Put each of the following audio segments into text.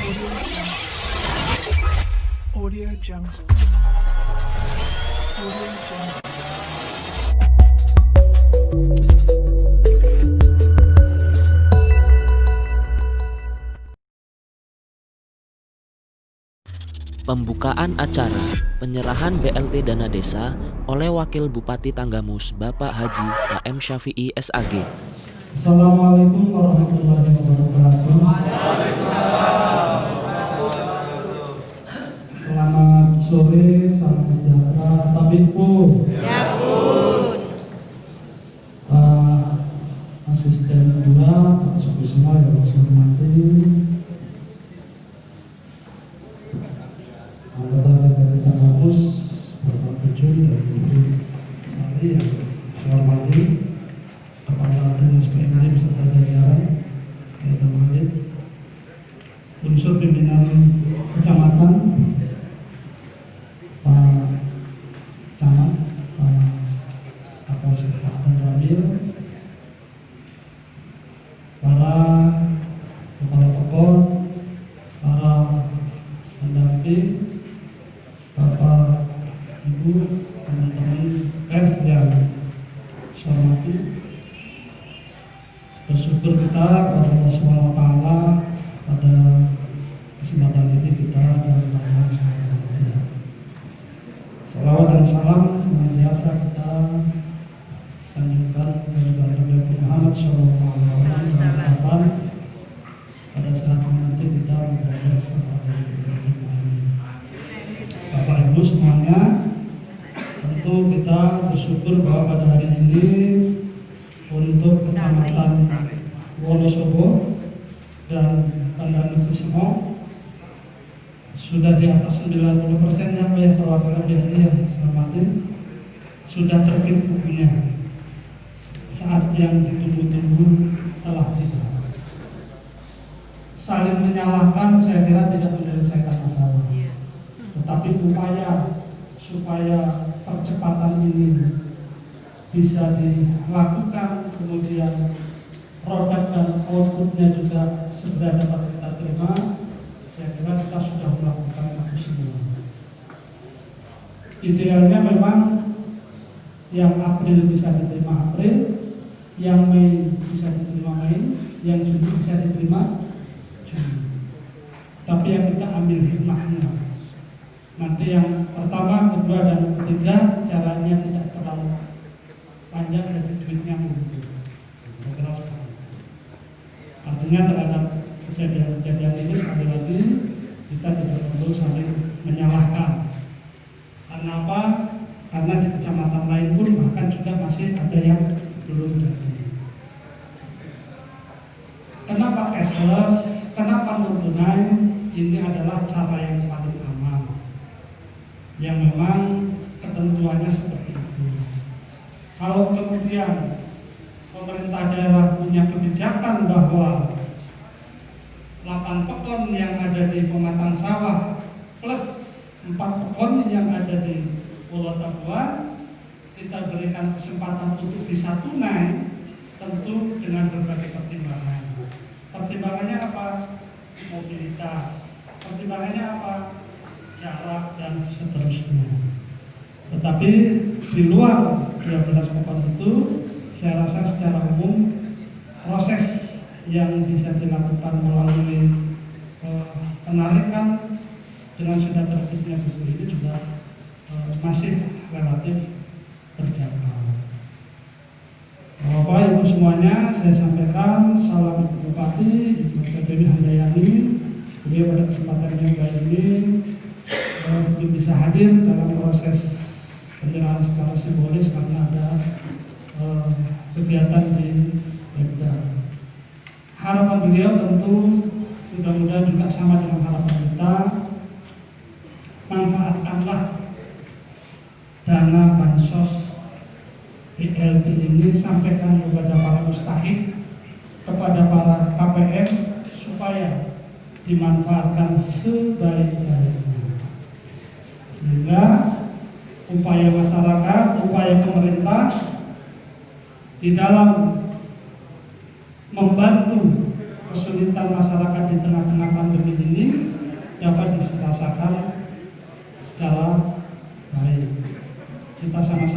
Audio Jungle. Audio Jungle. Pembukaan acara penyerahan BLT dana desa oleh Wakil Bupati Tanggamus Bapak Haji A.M. Syafi'i SAG. Assalamualaikum warahmatullahi wabarakatuh. Selamat sore, salam sejahtera. Tabibku. Ya Bun. Asisten kedua, Pak Sobi semua yang saya hormati. Anggota DPRD Tanggamus, Bapak Pujun dan Ibu Sari yang saya hormati. Kepala Dinas PND beserta jajaran, teman-teman, unsur pimpinan kecamatan, Pak Camat, Pak Kapolsek Pak Ramil, para kepala toko, para pendamping, Bapak, Ibu, teman-teman pers yang saya hormati. Bersyukur kita kepada Allah Subhanahu wa Ta'ala pada kesempatan ini kita dalam salawat dan salam senantiasa kita sanjungkan kepada Nabi Muhammad Sallallahu Alaihi Wasallam pada saat nanti kita berada bersama Bapak Ibu semuanya. Tentu kita bersyukur bahwa pada hari ini untuk Kecamatan Wonosobo dan Tandan Kusimo sudah di atas 90% ya perwakilan BRI yang selamatin sudah terbit bukunya. Saat yang ditunggu-tunggu telah tiba. Saling menyalahkan saya kira tidak menyelesaikan masalah, tetapi upaya supaya percepatan ini bisa dilakukan, kemudian produk dan outputnya juga segera dapat kita terima. Saya kira kita sudah melakukan itu semua. Idealnya memang yang April bisa diterima April, yang Mei bisa diterima Mei, yang Juni bisa diterima Juni. Tapi yang kita ambil hikmahnya, nanti yang pertama, kedua, dan ketiga caranya tidak terlalu panjang dan duitnya begitu. Artinya terhadap kejadian-kejadian ini sekali lagi kita tidak perlu saling menyalahkan. Karena apa? Karena di kecamatan lain pun bahkan juga masih ada yang belum jadi. Kenapa cashless? Kenapa non tunai? Ini adalah cara yang paling aman, yang memang ketentuannya seperti itu. Kalau kemudian pemerintah daerah punya kebijakan bahwa 8 pekon yang ada di pematang sawah plus 4 pekon yang ada di Pulau Tabuan kita berikan kesempatan untuk bisa tunai, tentu dengan berbagai pertimbangan. Pertimbangannya apa? Mobilitas. Pertimbangannya apa? Jarak dan seterusnya. Tetapi di luar 12 pekon itu, saya rasa secara umum proses yang bisa dilakukan melalui penarikan dengan sudah terbitnya buku ini juga masih relatif terjangkau. Bapak Ibu semuanya, saya sampaikan salam Ibu Bupati, Ibu Dewi Handayani. Beliau pada kesempatan yang baik ini bisa hadir dalam proses penyerahan secara simbolis karena ada kegiatan di Pemda. Harapan beliau tentu mudah-mudahan juga sama dengan harapan kita. Manfaatkanlah dana bansos BLT ini, sampaikan kepada para mustahik, kepada para KPM supaya dimanfaatkan sebaik-baiknya, sehingga upaya masyarakat, upaya pemerintah di dalam membantu kesulitan masyarakat di tengah-tengah pandemi ini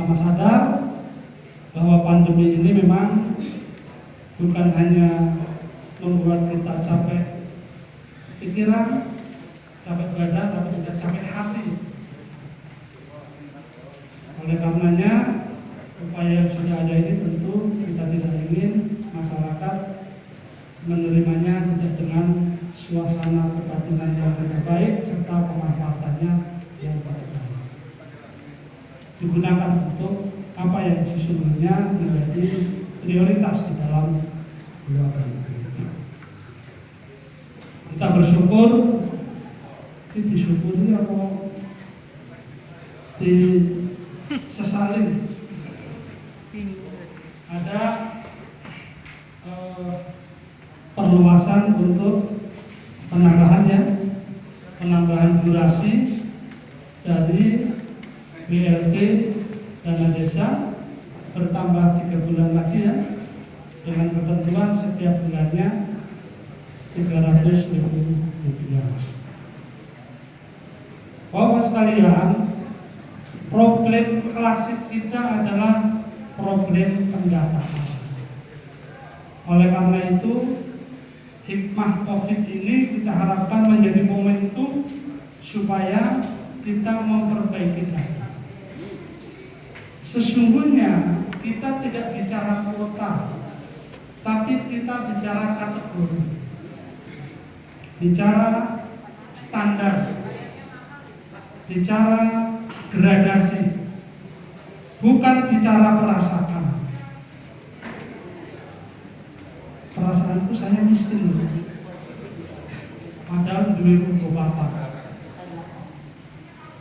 sama-sama sadar bahwa pandemi ini memang bukan hanya membuat kita capek pikiran, capek badan, tapi juga capek hati. Oleh karenanya, upaya yang sudah ada ini tentu kita tidak ingin masyarakat menerimanya tidak dengan suasana kebatinan yang lebih baik serta pemanfaatannya yang baik. Digunakan untuk apa yang sesungguhnya menjadi prioritas di dalam luar negeri. Kita bersyukur, disyukuri apa disesali. Ada perluasan untuk penambahan durasi dari BLT dana desa bertambah 3 bulan lagi ya, dengan ketentuan setiap bulannya 300.000 rupiah. Bapak sekalian, problem klasik kita adalah problem pendataan. Oleh karena itu, hikmah COVID ini kita harapkan menjadi momentum supaya kita memperbaiki data. Sesungguhnya kita tidak bicara kuota, tapi kita bicara kategori, bicara standar, bicara gradasi, bukan bicara perasaan. Perasaanku saya miskin, padahal duitku bapak.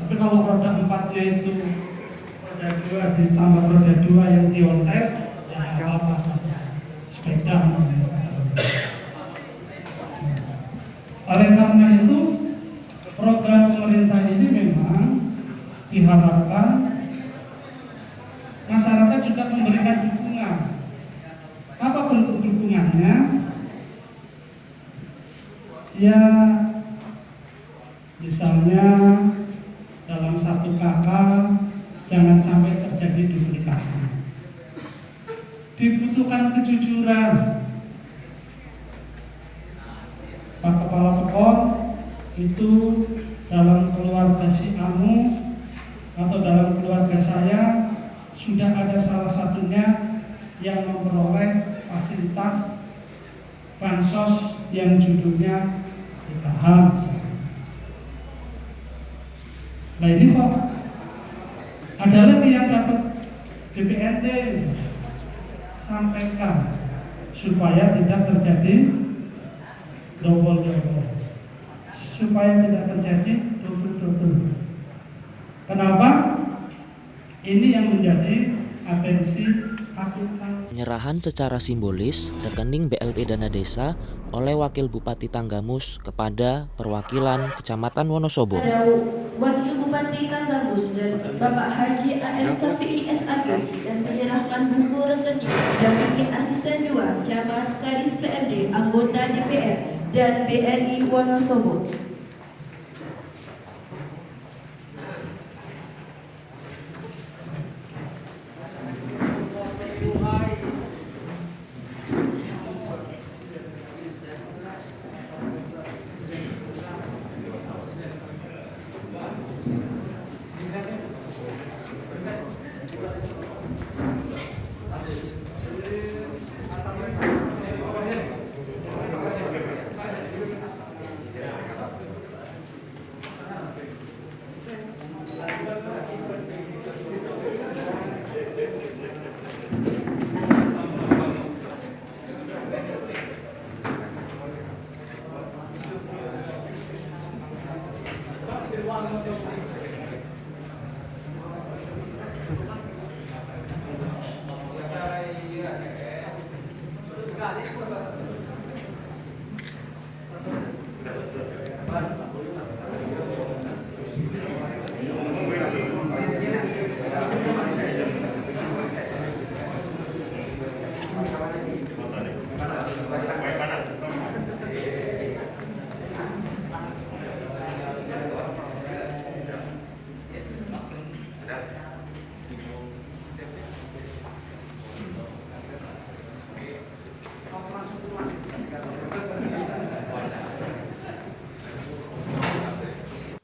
Tapi kalau roda 4-nya itu roda 2 ditambah roda 2 yang diontek, ya apa-apa, sepeda. Oleh karena itu, program pemerintah ini memang diharapkan masyarakat juga memberikan dukungan. Apa bentuk dukungannya? Ya, misalnya dalam satu kakak jangan sampai terjadi duplikasi. Dibutuhkan kejujuran. Pak Kepala Pekon itu dalam keluarga si Anu atau dalam keluarga saya sudah ada salah satunya yang memperoleh fasilitas bansos yang judulnya PKH. Nah ini kok ada lagi yang dapat DPRD, sampaikan supaya tidak terjadi double-double, supaya tidak terjadi double-double. Kenapa? Ini yang menjadi atensi hakikat. Penyerahan secara simbolis rekening BLT dana desa oleh Wakil Bupati Tanggamus kepada perwakilan Kecamatan Wonosobo. Ada Wakil Bupati Tanggamus dan Bapak Haji A.M. Syafi'i SAG yang menyerahkan buku rekening didampingi Asisten 2 Camat Kadis PMD, anggota DPR dan BRI Wonosobo.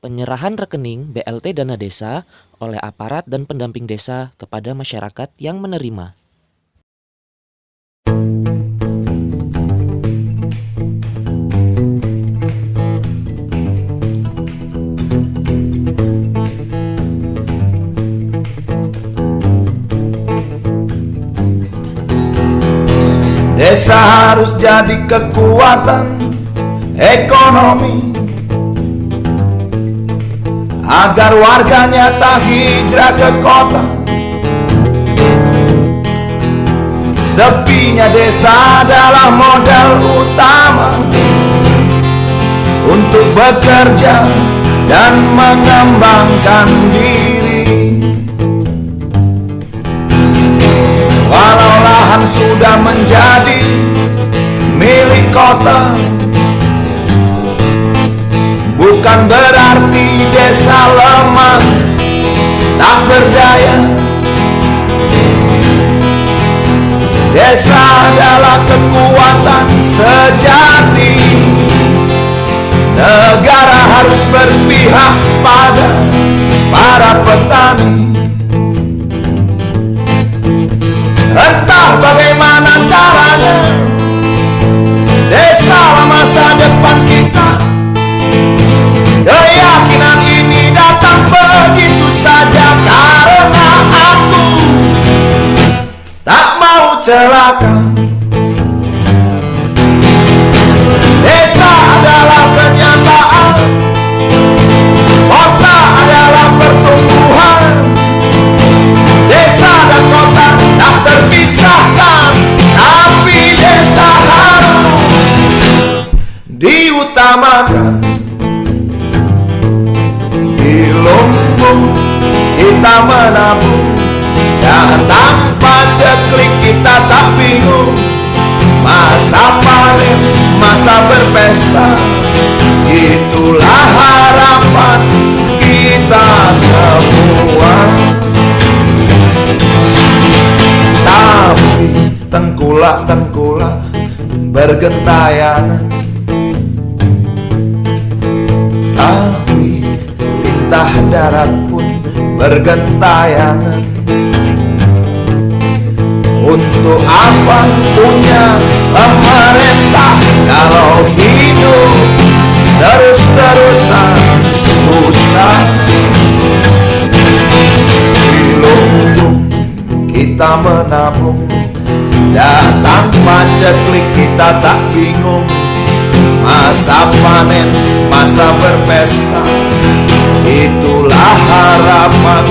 penyerahan rekening BLT Dana Desa oleh aparat dan pendamping desa kepada masyarakat yang menerima. Desa harus jadi kekuatan ekonomi agar warganya tak hijrah ke kota. Sepinya desa adalah modal utama untuk bekerja dan mengembangkan diri. Walau lahan sudah menjadi milik kota, bukan berarti desa lemah tak berdaya. Desa adalah kekuatan sejati. Negara harus berpihak pada para petani. Entah bagaimana caranya, desa lah masa depan kita. Keyakinan ini datang begitu saja karena aku tak mau celaka. Desa adalah kenyataan, kota adalah pertumbuhan. Desa dan kota tak terpisahkan, tapi desa harus diutamakan. Di lumbung kita menabung, dan tanpa ceklik kita tak bingung. Masa panen, masa berpesta, itulah harapan kita semua. Tapi tengkulak-tengkulak bergentayangan, tapi lintah darat pun bergentayangan. Untuk apa punya pemerintah kalau hidup terus-terusan susah? Di lumbung kita menabung, dan tanpa ceklik kita tak bingung. Masa panen, masa berpesta, itulah harapan